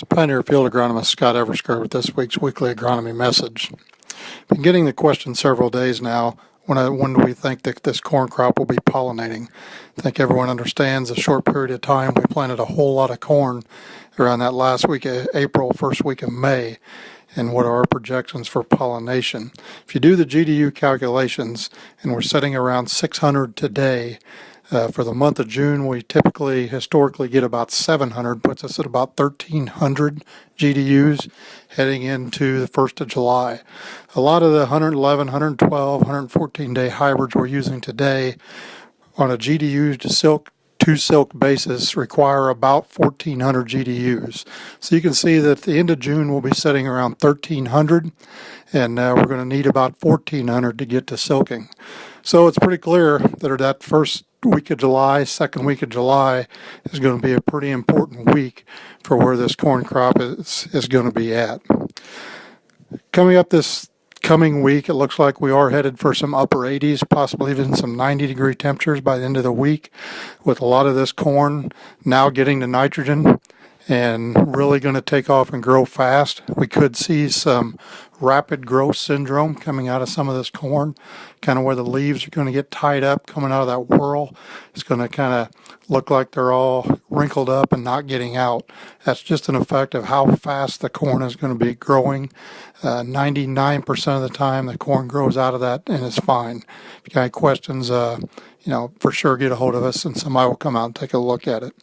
Pioneer Field Agronomist Scott Eversgerd with this week's weekly agronomy message. Been getting the question several days now, when do we think that this corn crop will be pollinating? I think everyone understands a short period of time. We planted a whole lot of corn around that last week of April, first week of May, and what are our projections for pollination. If you do the GDU calculations, and we're sitting around 600 today, for the month of June, we typically historically get about 700, puts us at about 1,300 GDUs heading into the 1st of July. A lot of the 111, 112, 114 day hybrids we're using today on a GDU to silk basis require about 1,400 GDUs. So you can see that at the end of June we'll be sitting around 1,300, and we're going to need about 1,400 to get to silking. So it's pretty clear that first week of July, second week of July is going to be a pretty important week for where this corn crop is going to be at. Coming up this coming week, it looks like we are headed for some upper 80s, possibly even some 90-degree temperatures by the end of the week, with a lot of this corn now getting to nitrogen and really going to take off and grow fast. We could see some rapid growth syndrome coming out of some of this corn, kind of where the leaves are going to get tied up coming out of that whorl. It's going to kind of look like they're all wrinkled up and not getting out. That's just an effect of how fast the corn is going to be growing. 99% of the time the corn grows out of that and is fine. If you got any questions, for sure get a hold of us and somebody will come out and take a look at it.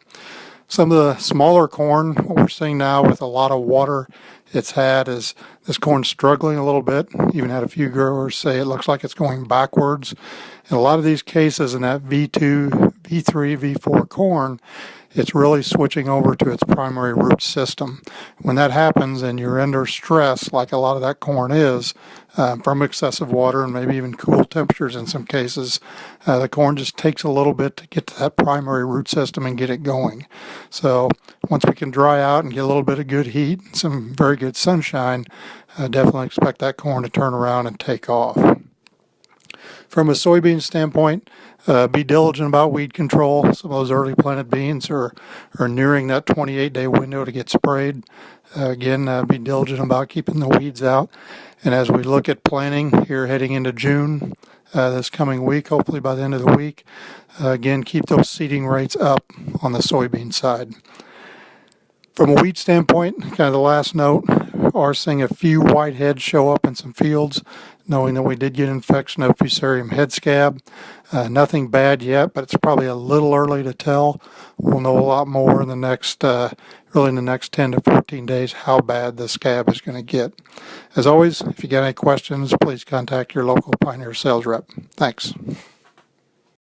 Some of the smaller corn, what we're seeing now with a lot of water it's had, is this corn struggling a little bit. Even had a few growers say it looks like it's going backwards. In a lot of these cases in that V2, V3, V4 corn, it's really switching over to its primary root system. When that happens and you're under stress, like a lot of that corn is, from excessive water and maybe even cool temperatures in some cases, the corn just takes a little bit to get to that primary root system and get it going. So once we can dry out and get a little bit of good heat and some very good sunshine, definitely expect that corn to turn around and take off. From a soybean standpoint, be diligent about weed control. Some of those early planted beans are nearing that 28-day window to get sprayed. Again, be diligent about keeping the weeds out. And as we look at planting here heading into June, this coming week, hopefully by the end of the week, again, keep those seeding rates up on the soybean side. From a wheat standpoint, kind of the last note, are seeing a few white heads show up in some fields, knowing that we did get infection of Fusarium head scab. Nothing bad yet, but it's probably a little early to tell. We'll know a lot more in the next, really in the next 10 to 14 days how bad the scab is going to get. As always, if you got any questions, please contact your local Pioneer sales rep. Thanks.